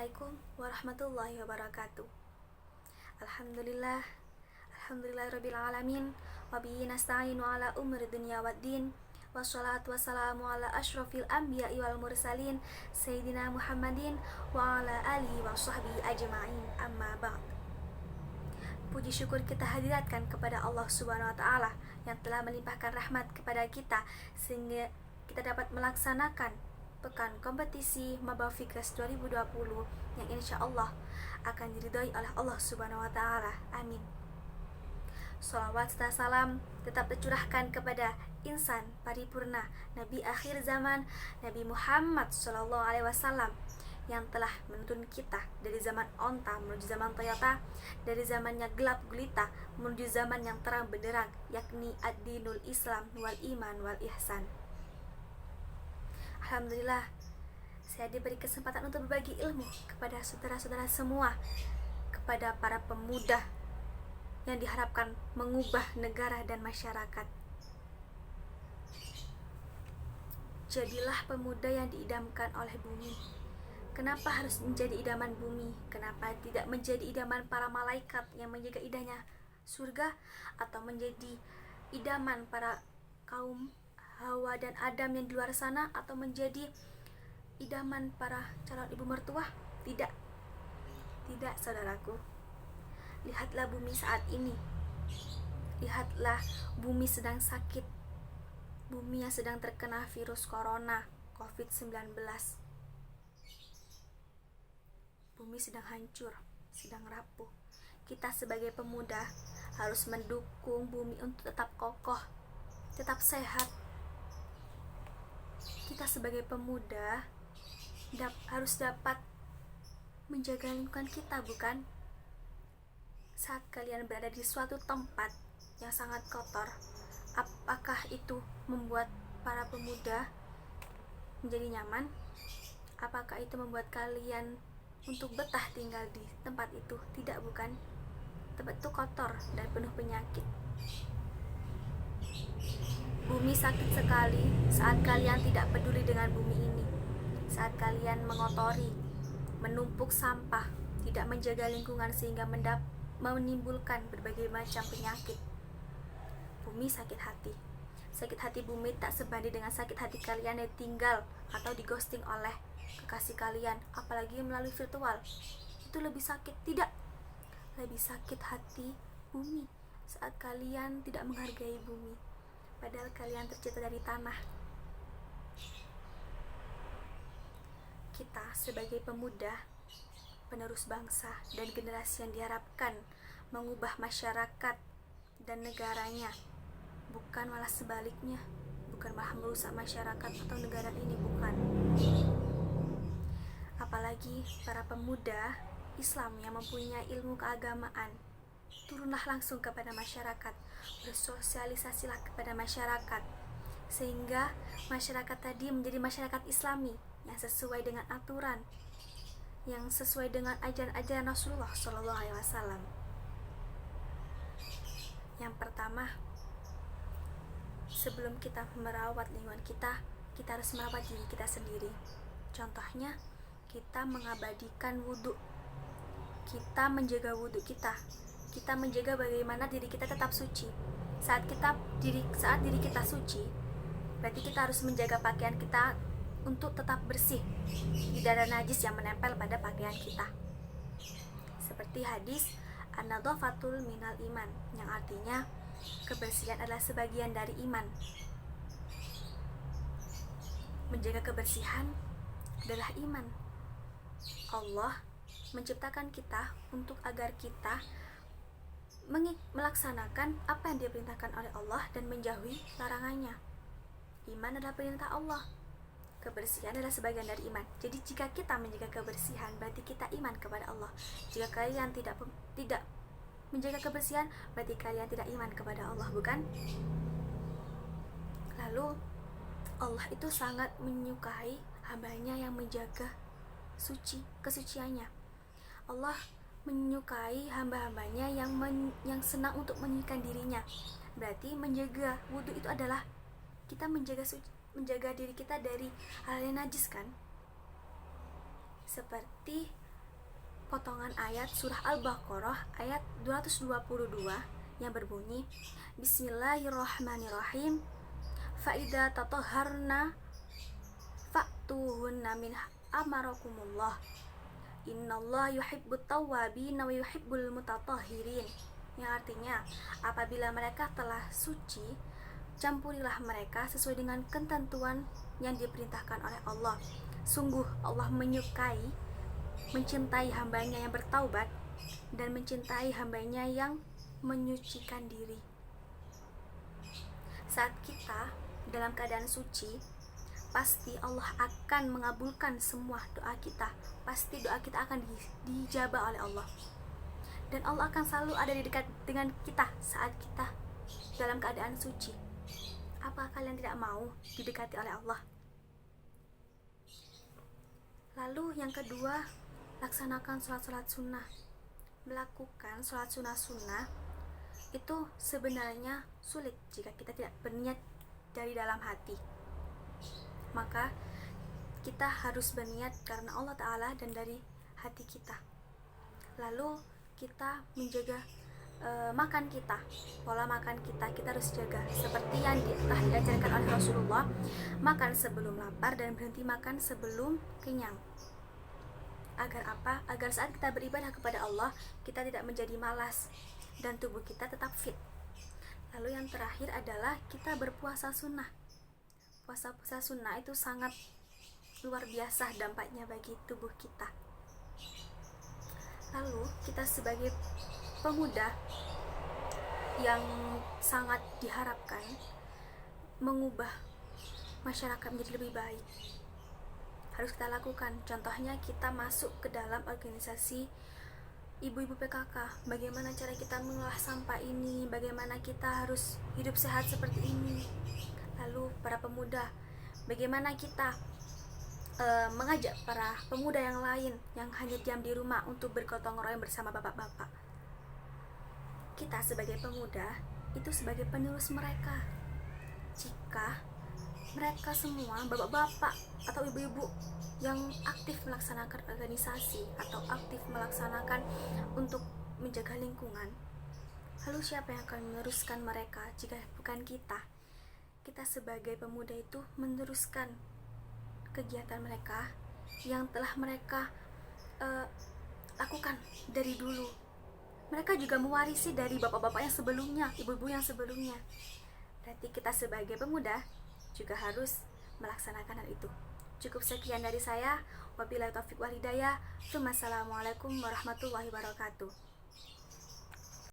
Assalamualaikum warahmatullahi wabarakatuh. Alhamdulillah, alhamdulillahirabbil alamin, wa bihi nasta'inu ala umuri dunya waddin. Wassalatu wassalamu ala asyrafil anbiya'i wal mursalin sayyidina Muhammadin wa ala alihi wa sahbihi ajma'in. Amma ba'd. Puji syukur kita hadiratkan kepada Allah Subhanahu wa taala yang telah melimpahkan rahmat kepada kita sehingga kita dapat melaksanakan pekan kompetisi Maba Fikres 2020 yang insya Allah akan diridhoi oleh Allah Subhanahu wa taala. Amin. Shalawat serta salam tetap tercurahkan kepada insan paripurna, Nabi akhir zaman, Nabi Muhammad sallallahu alaihi wasallam yang telah menuntun kita dari zaman onta menuju zaman Toyota, dari zamannya gelap gulita menuju zaman yang terang benderang, yakni ad-dinul Islam wal iman wal ihsan. Alhamdulillah, saya diberi kesempatan untuk berbagi ilmu kepada saudara-saudara semua, kepada para pemuda yang diharapkan mengubah negara dan masyarakat. Jadilah pemuda yang diidamkan oleh bumi. Kenapa harus menjadi idaman bumi? Kenapa tidak menjadi idaman para malaikat yang menjaga indahnya surga, atau menjadi idaman para kaum Hawa dan Adam yang di luar sana, atau menjadi idaman para calon ibu mertua? Tidak, tidak saudaraku. Lihatlah bumi saat ini. Lihatlah bumi sedang sakit. Bumi yang sedang terkena virus corona COVID-19. Bumi sedang hancur, sedang rapuh. Kita sebagai pemuda harus mendukung bumi untuk tetap kokoh, tetap sehat. Kita sebagai pemuda harus dapat menjaga lingkungan kita, bukan? Saat kalian berada di suatu tempat yang sangat kotor, apakah itu membuat para pemuda menjadi nyaman? Apakah itu membuat kalian untuk betah tinggal di tempat itu? Tidak, bukan? Tempat itu kotor dan penuh penyakit. Bumi sakit sekali saat kalian tidak peduli dengan bumi ini. Saat kalian mengotori, menumpuk sampah, tidak menjaga lingkungan sehingga menimbulkan berbagai macam penyakit. Bumi sakit hati. Sakit hati bumi tak sebanding dengan sakit hati kalian yang tinggal atau di-ghosting oleh kekasih kalian, apalagi melalui virtual. Itu lebih sakit, tidak? Lebih sakit hati bumi saat kalian tidak menghargai bumi, padahal kalian tercipta dari tanah. Kita sebagai pemuda, penerus bangsa dan generasi yang diharapkan mengubah masyarakat dan negaranya, bukan malah sebaliknya, bukan malah merusak masyarakat atau negara ini, bukan. Apalagi para pemuda Islam yang mempunyai ilmu keagamaan, turunlah langsung kepada masyarakat, bersosialisasilah kepada masyarakat, sehingga masyarakat tadi menjadi masyarakat Islami yang sesuai dengan aturan, yang sesuai dengan ajaran-ajaran Rasulullah Shallallahu Alaihi Wasallam. Yang pertama, sebelum kita merawat lingkungan kita, kita harus merawat diri kita sendiri. Contohnya, kita mengabadikan wudhu, kita menjaga wudhu kita menjaga bagaimana diri kita tetap suci. Saat diri kita suci, berarti kita harus menjaga pakaian kita untuk tetap bersih, tidak ada najis yang menempel pada pakaian kita. Seperti hadis an-nadhafatul minal iman, yang artinya kebersihan adalah sebagian dari iman. Menjaga kebersihan adalah iman. Allah menciptakan kita untuk agar kita melaksanakan apa yang diperintahkan oleh Allah dan menjauhi larangannya. Iman adalah perintah Allah. Kebersihan adalah sebagian dari iman. Jadi jika kita menjaga kebersihan, berarti kita iman kepada Allah. Jika kalian tidak menjaga kebersihan, berarti kalian tidak iman kepada Allah, bukan? Lalu Allah itu sangat menyukai hambanya yang menjaga kesuciannya. Allah menyukai hamba-hambanya yang senang untuk menyucikan dirinya. Berarti menjaga wudhu itu adalah kita menjaga diri kita dari hal yang najis, kan? Seperti potongan ayat surah Al-Baqarah ayat 222 yang berbunyi, Bismillahirrahmanirrahim, Fa'idha tatahharna fa'tuhunna min amarakumullah, Innallah yuhibbut tawwabin wa yuhibbul mutatahhirin. Yang artinya, apabila mereka telah suci, campurilah mereka sesuai dengan ketentuan yang diperintahkan oleh Allah. Sungguh Allah menyukai, mencintai hambanya yang bertaubat dan mencintai hambanya yang menyucikan diri. Saat kita dalam keadaan suci, pasti Allah akan mengabulkan semua doa kita. Pasti doa kita akan dijabah oleh Allah. Dan Allah akan selalu ada di dekat dengan kita saat kita dalam keadaan suci. Apa kalian tidak mau didekati oleh Allah? Lalu yang kedua, laksanakan sholat-sholat sunnah. Melakukan sholat sunnah-sunnah itu sebenarnya sulit jika kita tidak berniat dari dalam hati. Maka kita harus berniat karena Allah Ta'ala dan dari hati kita. Lalu kita menjaga makan kita, pola makan kita harus jaga seperti yang telah diajarkan oleh Rasulullah, makan sebelum lapar dan berhenti makan sebelum kenyang. Agar apa? Agar saat kita beribadah kepada Allah, kita tidak menjadi malas dan tubuh kita tetap fit. Lalu yang terakhir adalah kita berpuasa sunnah. Puasa sunnah itu sangat luar biasa dampaknya bagi tubuh kita. Lalu kita sebagai pemuda yang sangat diharapkan mengubah masyarakat menjadi lebih baik, harus kita lakukan. Contohnya kita masuk ke dalam organisasi ibu-ibu PKK. Bagaimana cara kita mengolah sampah ini, bagaimana kita harus hidup sehat seperti ini. Lalu para pemuda, bagaimana kita mengajak para pemuda yang lain yang hanya diam di rumah untuk bergotong royong bersama bapak-bapak. Kita sebagai pemuda itu sebagai penerus mereka. Jika mereka semua, bapak-bapak atau ibu-ibu yang aktif melaksanakan organisasi atau aktif melaksanakan untuk menjaga lingkungan, lalu siapa yang akan meneruskan mereka jika bukan kita? Kita sebagai pemuda itu meneruskan kegiatan mereka yang telah mereka lakukan dari dulu. Mereka juga mewarisi dari bapak-bapak yang sebelumnya, ibu-ibu yang sebelumnya. Berarti kita sebagai pemuda juga harus melaksanakan hal itu. Cukup sekian dari saya. Wabillahi taufiq wal hidayah. Wassalamualaikum warahmatullahi wabarakatuh.